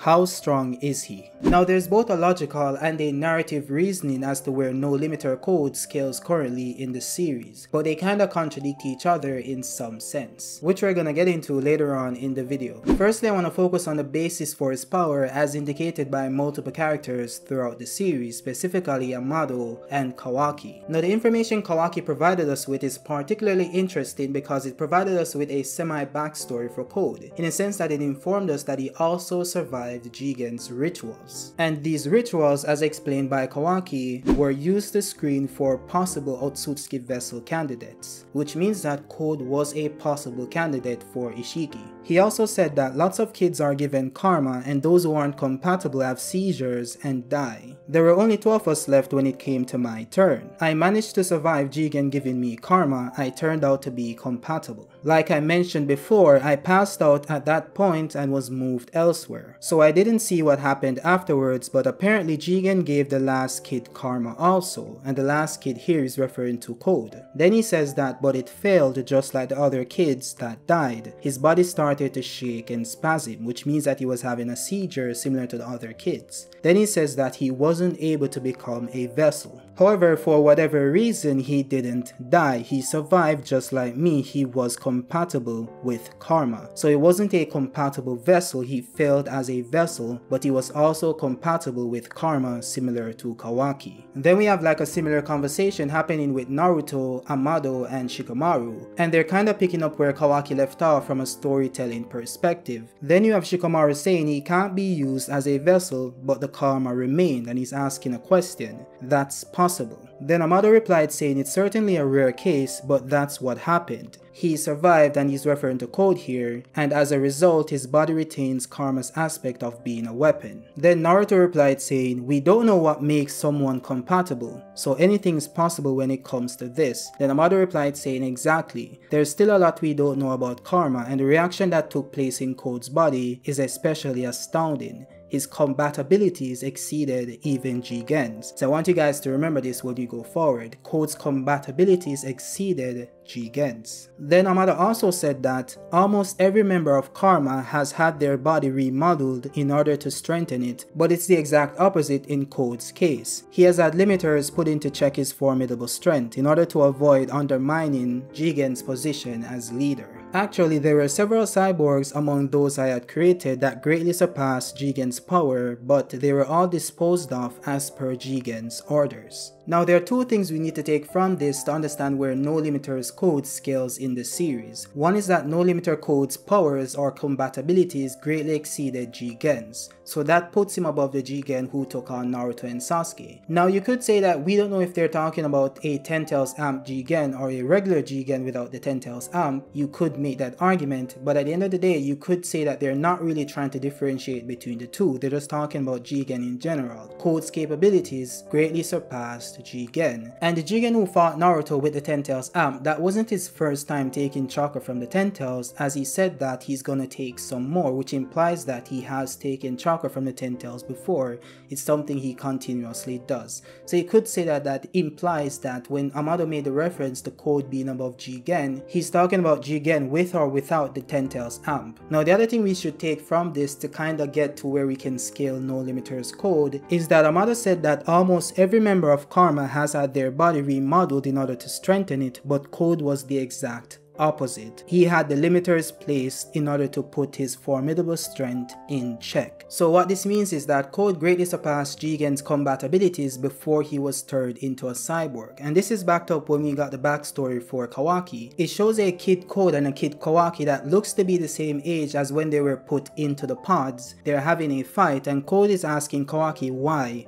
How strong is he? Now there's both a logical and a narrative reasoning as to where no limiter code scales currently in the series, but they kinda contradict each other in some sense, which we're gonna get into later on in the video. Firstly, I want to focus on the basis for his power as indicated by multiple characters throughout the series, specifically Amado and Kawaki. Now the information Kawaki provided us with is particularly interesting because it provided us with a semi-backstory for Code, in a sense that it informed us that he also survived Jigen's rituals. And these rituals, as explained by Kawaki, were used to screen for possible Otsutsuki vessel candidates, which means that Code was a possible candidate for Ishiki. He also said that lots of kids are given karma and those who aren't compatible have seizures and die. There were only 2 of us left when it came to my turn. I managed to survive Jigen giving me karma. I turned out to be compatible. Like I mentioned before, I passed out at that point and was moved elsewhere. So I didn't see what happened afterwards, but apparently Jigen gave the last kid karma also, and the last kid here is referring to Code. Then he says that but it failed just like the other kids that died. His body started to shake and spasm, which means that he was having a seizure similar to the other kids. Then he says that he wasn't able to become a vessel. However, for whatever reason, he didn't die. He survived just like me. He was compatible with karma. So it wasn't a compatible vessel. He failed as a vessel, but he was also compatible with karma, similar to Kawaki. And then we have like a similar conversation happening with Naruto, Amado, and Shikamaru, and they're kind of picking up where Kawaki left off from a storytelling perspective. Then you have Shikamaru saying he can't be used as a vessel, but the karma remained, and he's asking a question. That's possible. Then Amado replied saying it's certainly a rare case, but that's what happened. He survived, and he's referring to Code here, and as a result his body retains karma's aspect of being a weapon. Then Naruto replied saying, we don't know what makes someone compatible, so anything's possible when it comes to this. Then Amado replied saying exactly, there's still a lot we don't know about karma, and the reaction that took place in Code's body is especially astounding. His compatibilities exceeded even Jigen's. So I want you guys to remember this when you go forward. Code's compatibilities exceeded Jigen's. Then Amado also said that almost every member of Karma has had their body remodeled in order to strengthen it, but it's the exact opposite in Code's case. He has had limiters put in to check his formidable strength in order to avoid undermining Jigen's position as leader. Actually, there were several cyborgs among those I had created that greatly surpassed Jigen's power, but they were all disposed of as per Jigen's orders. Now there are 2 things we need to take from this to understand where No Limiter's Code scales in the series. One is that No Limiter Code's powers or compatibilities greatly exceeded Jigen's, so that puts him above the Jigen who took on Naruto and Sasuke. Now you could say that we don't know if they're talking about a 10 tails amp Jigen or a regular Jigen without the 10 tails amp. You could make that argument, but at the end of the day you could say that they're not really trying to differentiate between the 2. They're just talking about Jigen in general. Code's capabilities greatly surpassed Jigen. And the Jigen who fought Naruto with the 10 tails amp, that wasn't his first time taking chakra from the 10 tails, as he said that he's gonna take some more, which implies that he has taken chakra from the 10 tails before. It's something he continuously does. So you could say that that implies that when Amado made the reference to Code being above Jigen, he's talking about Jigen with or without the 10 tails amp. Now the other thing we should take from this to kinda get to where we can scale No Limiter's Code is that Amado said that almost every member of Karma has had their body remodeled in order to strengthen it, but Code was the exact opposite. He had the limiters placed in order to put his formidable strength in check. So what this means is that Code greatly surpassed Jigen's compatibilities before he was turned into a cyborg, and this is backed up when we got the backstory for Kawaki. It shows a kid Code and a kid Kawaki that looks to be the same age as when they were put into the pods. They're having a fight and Code is asking Kawaki why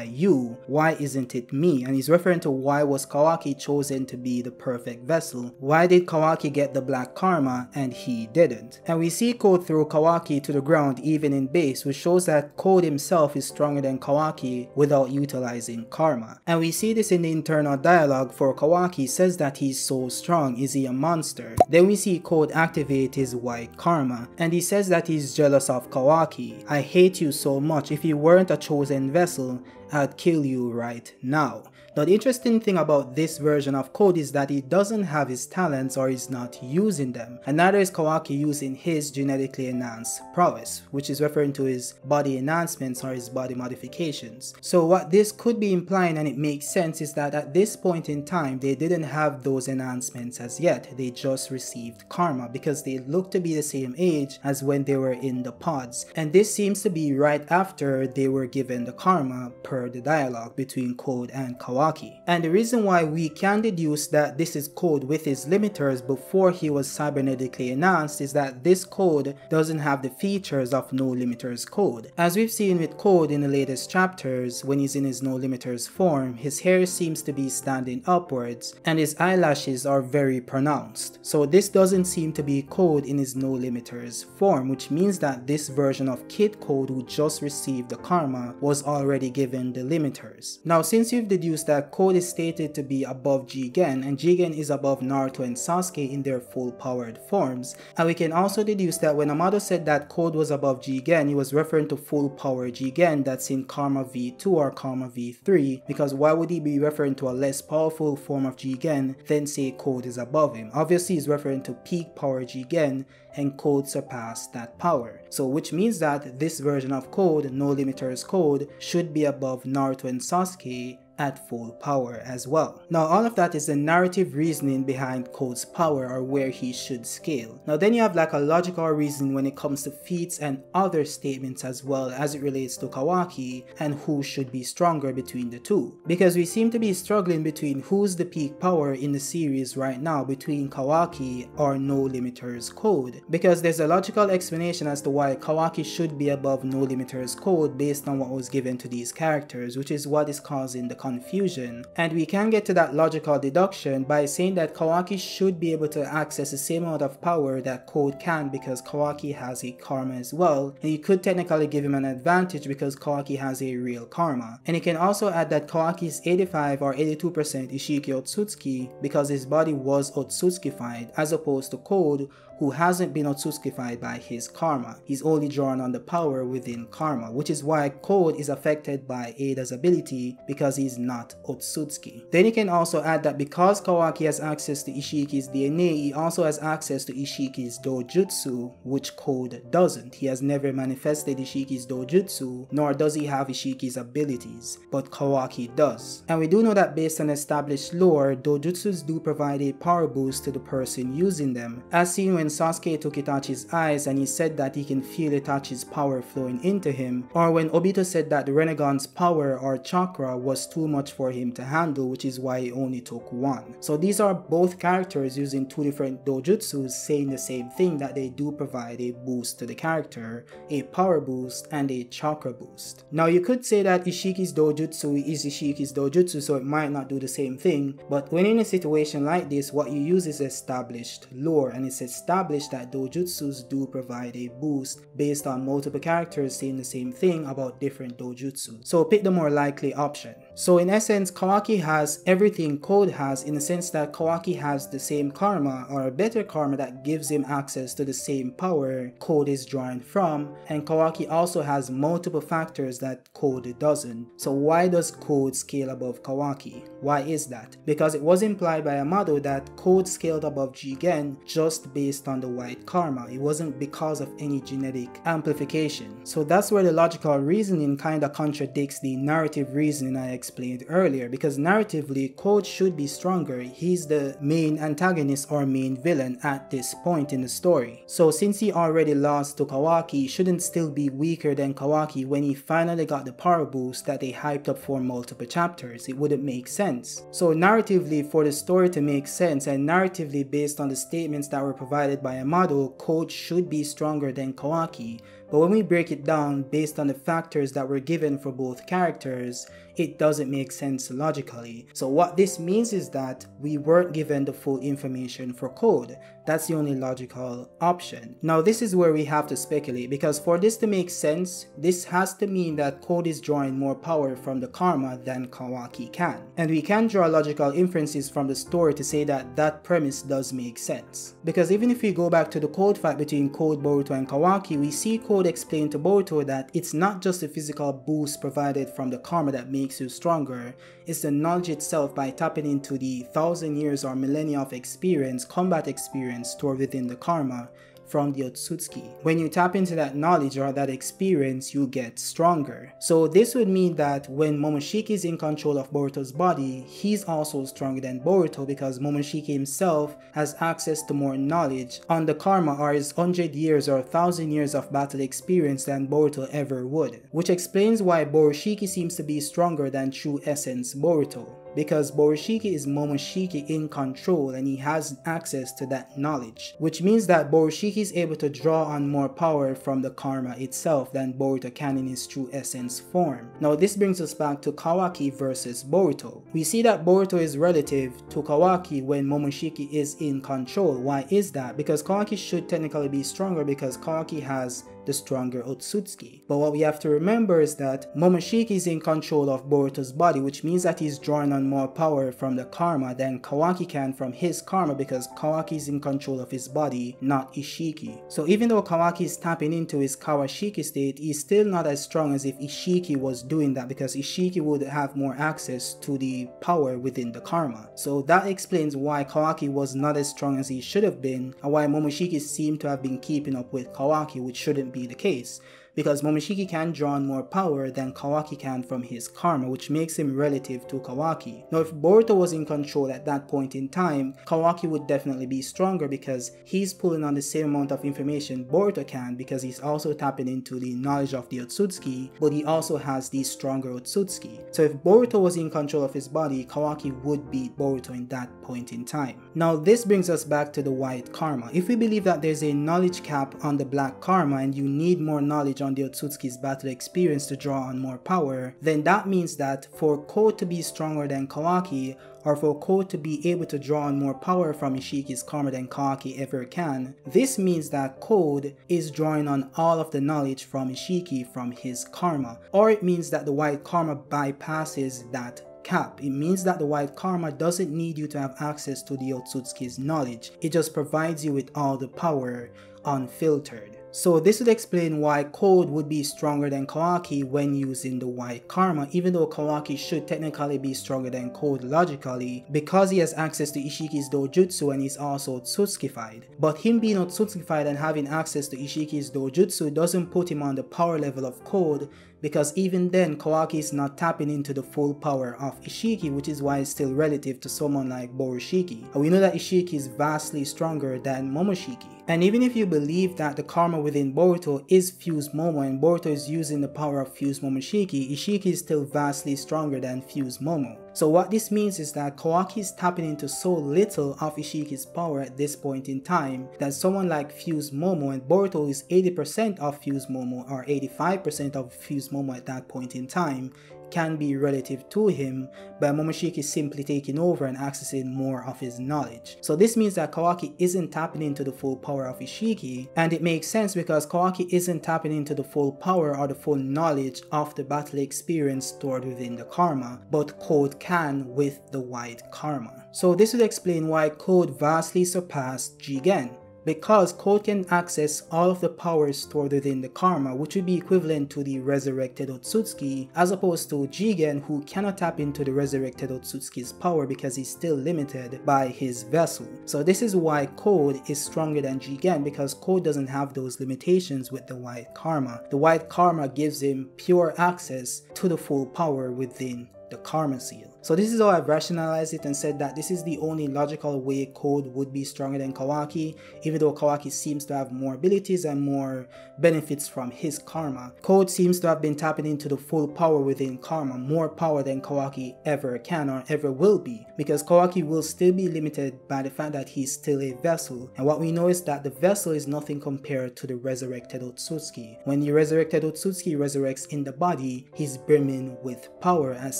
you? Why isn't it me? And he's referring to why was Kawaki chosen to be the perfect vessel? Why did Kawaki get the black karma and he didn't? And we see Code throw Kawaki to the ground even in base, which shows that Code himself is stronger than Kawaki without utilizing karma. And we see this in the internal dialogue for Kawaki. Says that he's so strong, is he a monster? Then we see Code activate his white karma and he says that he's jealous of Kawaki. I hate you so much. If you weren't a chosen vessel, I'd kill you right now. Now the interesting thing about this version of Code is that he doesn't have his talents or his is not using them, and neither is Kawaki using his genetically enhanced prowess, which is referring to his body enhancements or his body modifications. So what this could be implying, and it makes sense, is that at this point in time they didn't have those enhancements as yet. They just received karma because they look to be the same age as when they were in the pods, and this seems to be right after they were given the karma per the dialogue between Code and Kawaki. And the reason why we can deduce that this is Code with his limiters before he was cybernetically enhanced is that this Code doesn't have the features of no limiters Code. As we've seen with Code in the latest chapters, when he's in his no limiters form, his hair seems to be standing upwards and his eyelashes are very pronounced. So this doesn't seem to be Code in his no limiters form, which means that this version of Kid Code who just received the karma was already given the limiters. Now, since you've deduced that Code is stated to be above Jigen, and Jigen is above Naruto and Sasuke in their full powered forms, and we can also deduce that when Amado said that Code was above Jigen, he was referring to full power Jigen that's in Karma V2 or Karma V3, because why would he be referring to a less powerful form of Jigen then say Code is above him? Obviously he's referring to peak power Jigen, and Code surpassed that power. So which means that this version of Code, no limiters Code, should be above Naruto and Sasuke at full power as well. Now all of that is the narrative reasoning behind Code's power or where he should scale. Now then you have like a logical reason when it comes to feats and other statements as well as it relates to Kawaki and who should be stronger between the two. Because we seem to be struggling between who's the peak power in the series right now between Kawaki or no limiters Code. Because there's a logical explanation as to why Kawaki should be above no limiters Code based on what was given to these characters, which is what is causing the confusion. And we can get to that logical deduction by saying that Kawaki should be able to access the same amount of power that Code can because Kawaki has a karma as well, and you could technically give him an advantage because Kawaki has a real karma. And you can also add that Kawaki is 85 or 82% Ishiki Otsutsuki because his body was Otsutsukified as opposed to Code, who hasn't been Otsutsukified by his karma. He's only drawn on the power within karma, which is why Code is affected by Ada's ability because he's not Otsutsuki. Then you can also add that because Kawaki has access to Ishiki's DNA, he also has access to Ishiki's dojutsu, which Code doesn't. He has never manifested Ishiki's dojutsu, nor does he have Ishiki's abilities, but Kawaki does. And we do know that based on established lore, dojutsus do provide a power boost to the person using them, as seen when Sasuke took Itachi's eyes and he said that he can feel Itachi's power flowing into him, or when Obito said that the Renegon's power or chakra was too much for him to handle, which is why he only took one. So these are both characters using two different dojutsus saying the same thing, that they do provide a boost to the character, a power boost and a chakra boost. Now you could say that Ishiki's dojutsu is Ishiki's dojutsu, so it might not do the same thing, but when in a situation like this, what you use is established lore, and it's established that dojutsus do provide a boost based on multiple characters saying the same thing about different dojutsu. So pick the more likely option. So in essence, Kawaki has everything Code has, in the sense that Kawaki has the same karma or a better karma that gives him access to the same power Code is drawing from, and Kawaki also has multiple factors that Code doesn't. So why does Code scale above Kawaki? Why is that? Because it was implied by Amado that Code scaled above Jigen just based on the white karma. It wasn't because of any genetic amplification. So that's where the logical reasoning kinda contradicts the narrative reasoning I explained earlier, because narratively Code should be stronger. He's the main antagonist or main villain at this point in the story. So since he already lost to Kawaki, he shouldn't still be weaker than Kawaki when he finally got the power boost that they hyped up for multiple chapters. It wouldn't make sense. So narratively, for the story to make sense, and narratively based on the statements that were provided by Amado, Code should be stronger than Kawaki. But when we break it down based on the factors that were given for both characters, it doesn't make sense logically. So what this means is that we weren't given the full information for Code, That's the only logical option. Now this is where we have to speculate, because for this to make sense, this has to mean that Code is drawing more power from the karma than Kawaki can. And we can draw logical inferences from the story to say that that premise does make sense. Because even if we go back to the Code fight between Code, Boruto and Kawaki, we see Code explain to Boruto that it's not just the physical boost provided from the karma that makes you stronger, it's the knowledge itself by tapping into the 1,000 years or millennia of experience, combat experience stored within the karma from the Otsutsuki. When you tap into that knowledge or that experience, you get stronger. So this would mean that when Momoshiki is in control of Boruto's body, he's also stronger than Boruto, because Momoshiki himself has access to more knowledge on the karma or his 100 years or 1,000 years of battle experience than Boruto ever would. Which explains why Borushiki seems to be stronger than true essence Boruto, because Borushiki is Momoshiki in control and he has access to that knowledge, which means that Borushiki is able to draw on more power from the karma itself than Boruto can in his true essence form. Now this brings us back to Kawaki versus Boruto. We see that Boruto is relative to Kawaki when Momoshiki is in control. Why is that? Because Kawaki should technically be stronger because Kawaki has the stronger Otsutsuki. But what we have to remember is that Momoshiki is in control of Boruto's body, which means that he's drawing on more power from the karma than Kawaki can from his karma, because Kawaki is in control of his body, not Ishiki. So even though Kawaki is tapping into his Kawashiki state, he's still not as strong as if Ishiki was doing that, because Ishiki would have more access to the power within the karma. So that explains why Kawaki was not as strong as he should have been, and why Momoshiki seemed to have been keeping up with Kawaki, which shouldn't be the case, because Momoshiki can draw on more power than Kawaki can from his karma, which makes him relative to Kawaki. Now if Boruto was in control at that point in time, Kawaki would definitely be stronger because he's pulling on the same amount of information Boruto can, because he's also tapping into the knowledge of the Otsutsuki, but he also has the stronger Otsutsuki. So if Boruto was in control of his body, Kawaki would beat Boruto in that point in time. Now this brings us back to the white karma. If we believe that there's a knowledge cap on the black karma and you need more knowledge on the Otsutsuki's battle experience to draw on more power, then that means that for Code to be stronger than Kawaki, or for Code to be able to draw on more power from Ishiki's karma than Kawaki ever can, this means that Code is drawing on all of the knowledge from Ishiki from his karma. Or it means that the white karma bypasses that cap. It means that the white karma doesn't need you to have access to the Otsutsuki's knowledge. It just provides you with all the power unfiltered. So this would explain why Code would be stronger than Kawaki when using the white karma, even though Kawaki should technically be stronger than Code logically, because he has access to Ishiki's dojutsu and he's also Otsutsukified. But him being Otsutsukified and having access to Ishiki's dojutsu doesn't put him on the power level of Code, because even then Kawaki is not tapping into the full power of Ishiki, which is why it's still relative to someone like Borushiki. And we know that Ishiki is vastly stronger than Momoshiki. And even if you believe that the karma within Boruto is Fused Momo and Boruto is using the power of Fused Momoshiki, Ishiki is still vastly stronger than Fused Momo. So what this means is that Kawaki is tapping into so little of Ishiki's power at this point in time that someone like Fused Momo, and Boruto is 80% of Fused Momo or 85% of Fused Momo at that point in time, can be relative to him, but Momoshiki is simply taking over and accessing more of his knowledge. So this means that Kawaki isn't tapping into the full power of Ishiki, and it makes sense because Kawaki isn't tapping into the full power or the full knowledge of the battle experience stored within the karma, but Code can with the white karma. So this would explain why Code vastly surpassed Jigen, because Code can access all of the powers stored within the karma, which would be equivalent to the resurrected Otsutsuki, as opposed to Jigen, who cannot tap into the resurrected Otsutsuki's power because he's still limited by his vessel. So this is why Code is stronger than Jigen, because Code doesn't have those limitations with the white karma. The white karma gives him pure access to the full power within the karma seal. So this is how I've rationalized it and said that this is the only logical way Code would be stronger than Kawaki, even though Kawaki seems to have more abilities and more benefits from his karma. Code seems to have been tapping into the full power within karma, more power than Kawaki ever can or ever will be, because Kawaki will still be limited by the fact that he's still a vessel, and what we know is that the vessel is nothing compared to the resurrected Otsutsuki. When the resurrected Otsutsuki resurrects in the body, he's brimming with power, as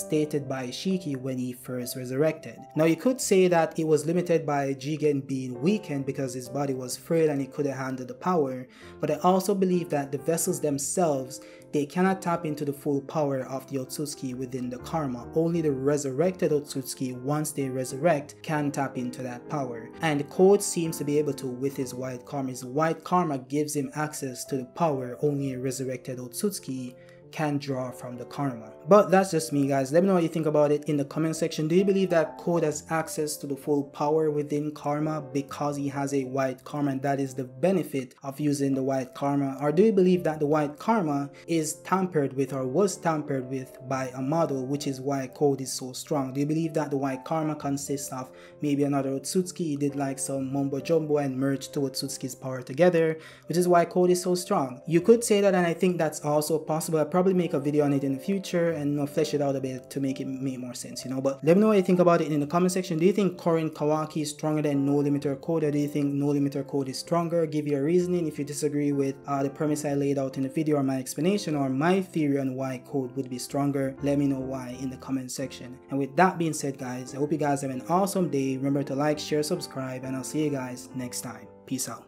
stated by Ishiki when he first resurrected. Now you could say that it was limited by Jigen being weakened because his body was frail and he couldn't handle the power, but I also believe that the vessels themselves, they cannot tap into the full power of the Otsutsuki within the karma. Only the resurrected Otsutsuki, once they resurrect, can tap into that power. And Code seems to be able to with his white karma. His white karma gives him access to the power only a resurrected Otsutsuki can draw from the karma. But that's just me, guys. Let me know what you think about it in the comment section. Do you believe that Code has access to the full power within karma because he has a white karma and that is the benefit of using the white karma? Or do you believe that the white karma is tampered with or was tampered with by a model, which is why Code is so strong? Do you believe that the white karma consists of maybe another Otsutsuki, he did like some mumbo jumbo and merged two Otsutsuki's power together, which is why Code is so strong? You could say that, and I think that's also possible. I'll probably make a video on it in the future and flesh it out a bit to make it make more sense, but let me know what you think about it in the comment section. Do you think Korin Kawaki is stronger than No Limiter Code, or do you think No Limiter Code is stronger? Give your reasoning if you disagree with the premise I laid out in the video, or my explanation, or my theory on why Code would be stronger. Let me know why in the comment section. And with that being said, guys, I hope you guys have an awesome day. Remember to like, share, subscribe, and I'll see you guys next time. Peace out.